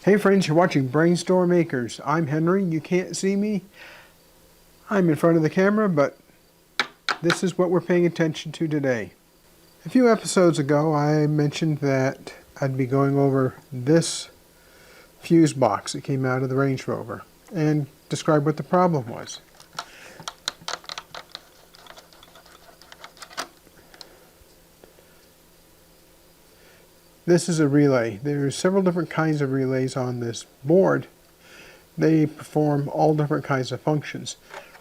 Hey friends, you're watching BrainStormAcres. I'm Henry. You can't see me. I'm in front of the camera, but this is what we're paying attention to today. A few episodes ago, I mentioned that I'd be going over this fuse box that came out of the Range Rover and describe what the problem was. This is a relay. There's several different kinds of relays on this board. They perform all different kinds of functions.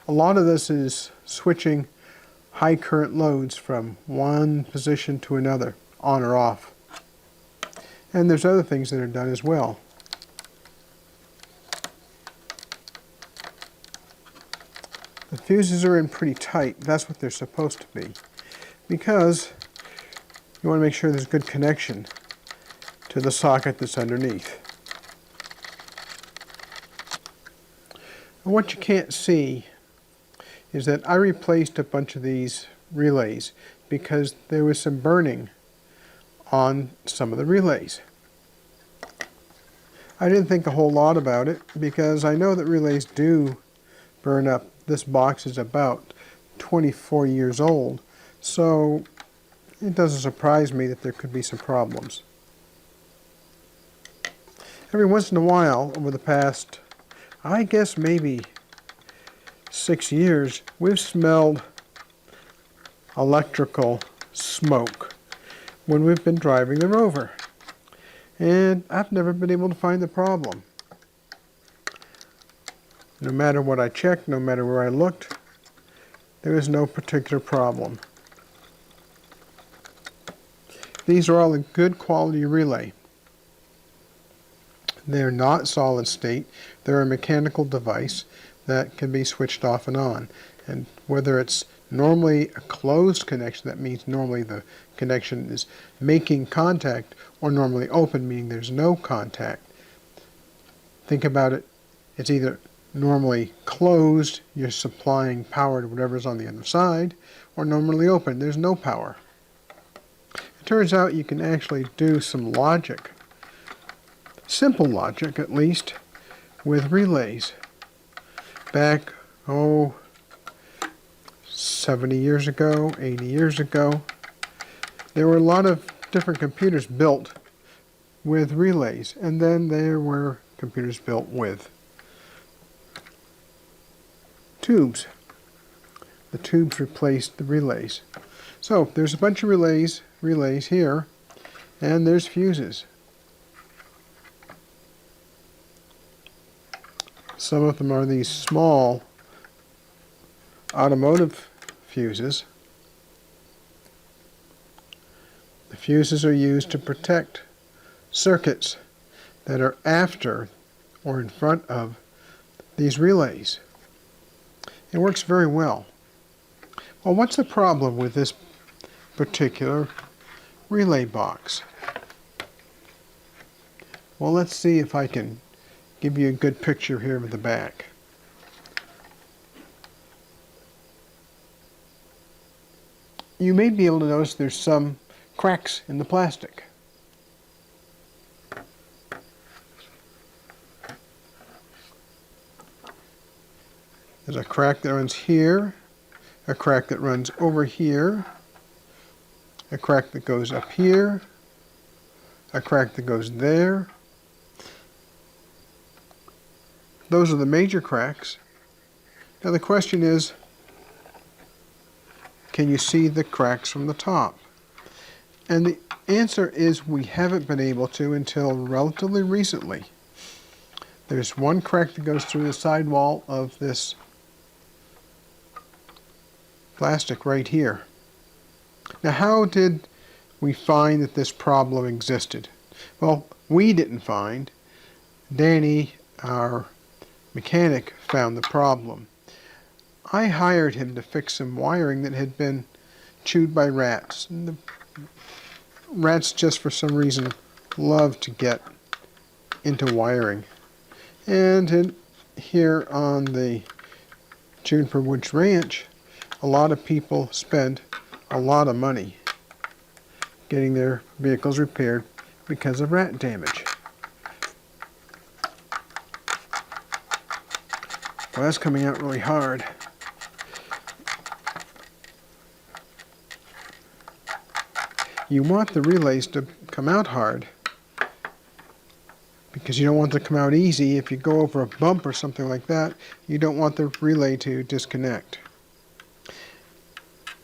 A lot of this is switching high current loads from one position to another, on or off. And there's other things that are done as well. The fuses are in pretty tight. That's what they're supposed to be, because you want to make sure there's good connection to the socket that's underneath. And what you can't see is that I replaced a bunch of these relays because there was some burning on some of the relays. I didn't think a whole lot about it because I know that relays do burn up. This box is about 24 years old, so it doesn't surprise me that there could be some problems. Every once in a while, over the past, I guess maybe 6 years, we've smelled electrical smoke when we've been driving the Rover. And I've never been able to find the problem. No matter what I checked, no matter where I looked, there is no particular problem. These are all a good quality relay. They're not solid state. They're a mechanical device that can be switched off and on. And whether it's normally a closed connection, that means normally the connection is making contact, or normally open, meaning there's no contact. Think about it. It's either normally closed, you're supplying power to whatever's on the other side, or normally open, there's no power. It turns out you can actually do some logic, simple logic at least, with relays. Back, 70 years ago, 80 years ago, there were a lot of different computers built with relays, and then there were computers built with tubes. The tubes replaced the relays. So there's a bunch of relays here, and there's fuses. Some of them are these small automotive fuses. The fuses are used to protect circuits that are after or in front of these relays. It works very well. Well, what's the problem with this particular relay box? Well, let's see if I can give you a good picture here of the back. You may be able to notice there's some cracks in the plastic. There's a crack that runs here, a crack that runs over here, a crack that goes up here, a crack that goes there. Those are the major cracks. Now the question is, can you see the cracks from the top? And the answer is we haven't been able to until relatively recently. There's one crack that goes through the sidewall of this plastic right here. Now how did we find that this problem existed? Well, we didn't find. Danny, our mechanic, found the problem. I hired him to fix some wiring that had been chewed by rats. And the rats, just for some reason, love to get into wiring. And here on the Juniper Woods Ranch, a lot of people spend a lot of money getting their vehicles repaired because of rat damage. Well, that's coming out really hard. You want the relays to come out hard because you don't want them to come out easy. If you go over a bump or something like that, you don't want the relay to disconnect.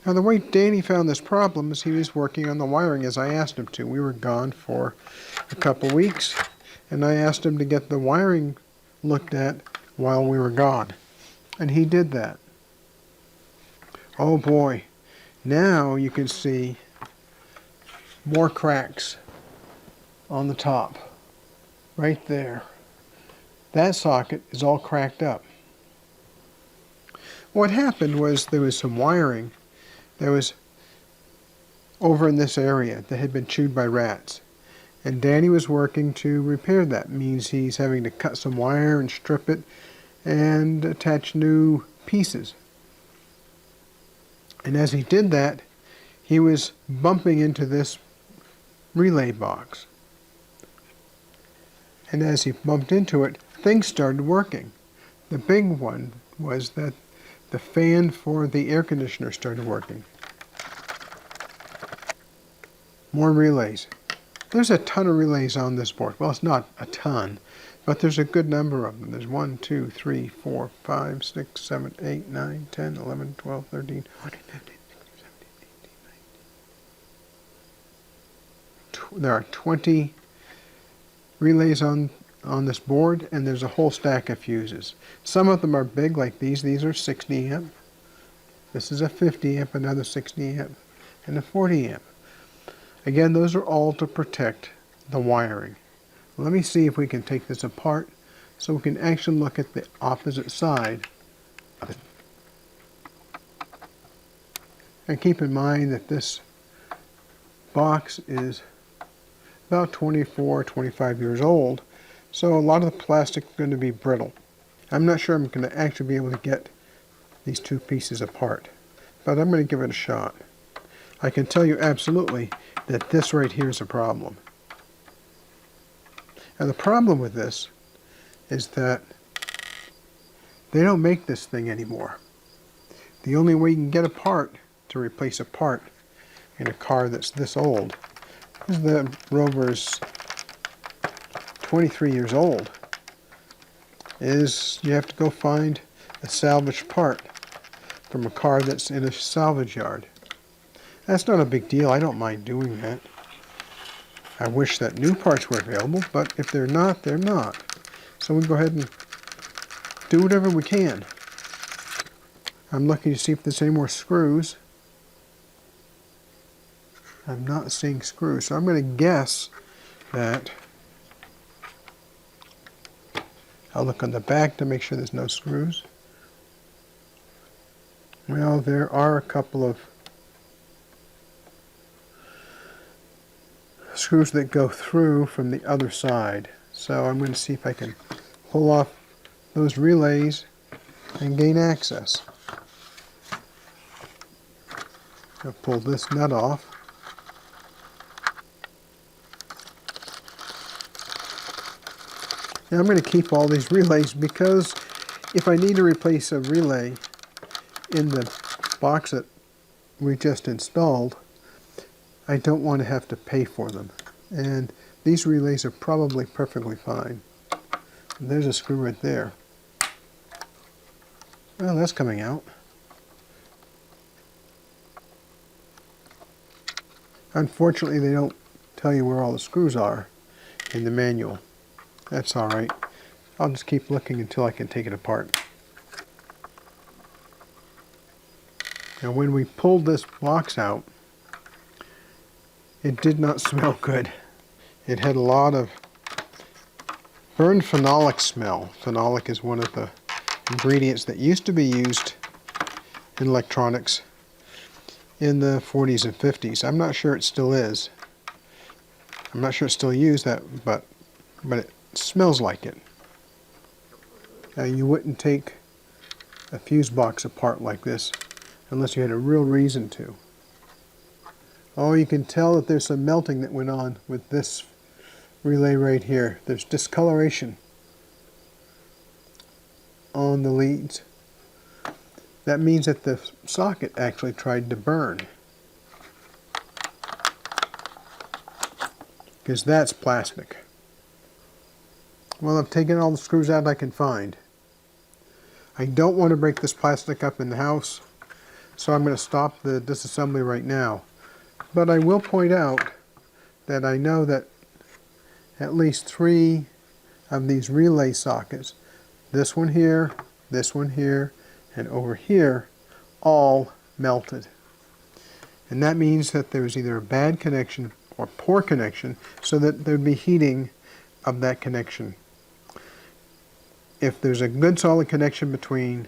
Now, the way Danny found this problem is he was working on the wiring as I asked him to. We were gone for a couple weeks, and I asked him to get the wiring looked at while we were gone. And he did that. Oh boy, now you can see more cracks on the top, right there. That socket is all cracked up. What happened was there was some wiring that was over in this area that had been chewed by rats. And Danny was working to repair that. Means he's having to cut some wire and strip it and attach new pieces. And as he did that, he was bumping into this relay box. And as he bumped into it, things started working. The big one was that the fan for the air conditioner started working. More relays. There's a ton of relays on this board. Well, it's not a ton, but there's a good number of them. There's 1, 2, 3, 4, 5, 6, 7, 8, 9, 10, 11, 12, 13, 14, 15, 16, 17, 18, 19. There are 20 relays on this board, and there's a whole stack of fuses. Some of them are big, like these. These are 60 amp. This is a 50 amp, another 60 amp, and a 40 amp. Again, those are all to protect the wiring. Let me see if we can take this apart so we can actually look at the opposite side of it. And keep in mind that this box is about 24, 25 years old, so a lot of the plastic is going to be brittle. I'm not sure I'm going to actually be able to get these two pieces apart, but I'm going to give it a shot. I can tell you absolutely that this right here is a problem. And the problem with this is that they don't make this thing anymore. The only way you can get a part to replace a part in a car that's this old is the Rover's 23 years old, is you have to go find a salvaged part from a car that's in a salvage yard. That's not a big deal. I don't mind doing that. I wish that new parts were available, but if they're not, they're not. So we go ahead and do whatever we can. I'm looking to see if there's any more screws. I'm not seeing screws, so I'm going to guess that I'll look on the back to make sure there's no screws. Well, there are a couple of screws that go through from the other side. So I'm going to see if I can pull off those relays and gain access. I'll pull this nut off. Now I'm going to keep all these relays because if I need to replace a relay in the box that we just installed, I don't want to have to pay for them. And these relays are probably perfectly fine. There's a screw right there. Well, that's coming out. Unfortunately, they don't tell you where all the screws are in the manual. That's alright. I'll just keep looking until I can take it apart. Now when we pulled this box out, it did not smell good. It had a lot of burned phenolic smell. Phenolic is one of the ingredients that used to be used in electronics in the 40s and 50s. I'm not sure it still is. I'm not sure it's still used, but it smells like it. Now you wouldn't take a fuse box apart like this unless you had a real reason to. Oh, you can tell that there's some melting that went on with this relay right here. There's discoloration. on the leads. That means that the socket actually tried to burn. Because that's plastic. Well, I've taken all the screws out I can find. I don't want to break this plastic up in the house, so I'm going to stop the disassembly right now. But I will point out that I know that at least 3 of these relay sockets, this one here, and over here, all melted. And that means that there's either a bad connection or poor connection, so that there'd be heating of that connection. If there's a good solid connection between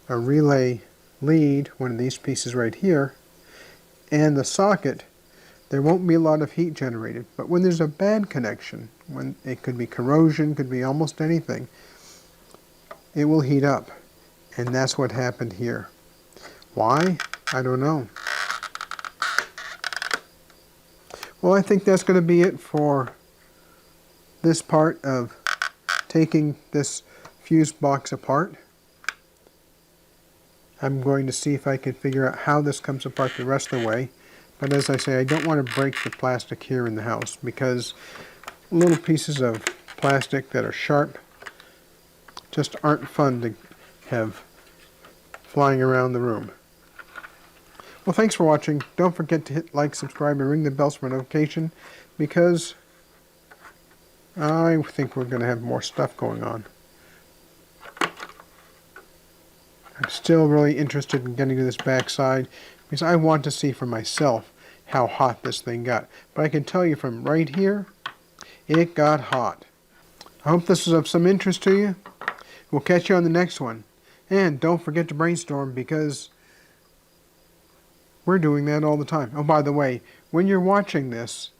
a relay lead, one of these pieces right here, and the socket, there won't be a lot of heat generated. But when there's a bad connection, when it could be corrosion, could be almost anything, it will heat up. And that's what happened here. Why? I don't know. Well, I think that's going to be it for this part of taking this fuse box apart. I'm going to see if I can figure out how this comes apart the rest of the way. But as I say, I don't want to break the plastic here in the house, because little pieces of plastic that are sharp just aren't fun to have flying around the room. Well, thanks for watching. Don't forget to hit like, subscribe, and ring the bells for notification, because I think we're going to have more stuff going on. I'm still really interested in getting to this back side, because I want to see for myself how hot this thing got. But I can tell you from right here, it got hot. I hope this is of some interest to you. We'll catch you on the next one. And don't forget to brainstorm, because we're doing that all the time. Oh, by the way, when you're watching this,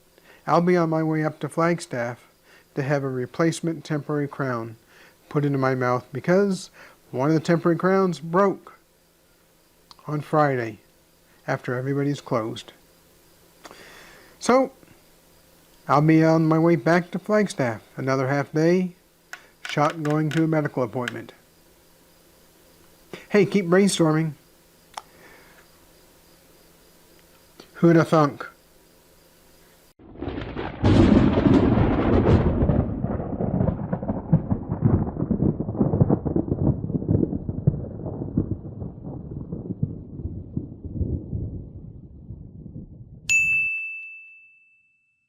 I'll be on my way up to Flagstaff to have a replacement temporary crown put into my mouth, because one of the temporary crowns broke on Friday after everybody's closed. So, I'll be on my way back to Flagstaff. Another half day, shot going to a medical appointment. Hey, keep brainstorming. Who'da thunk?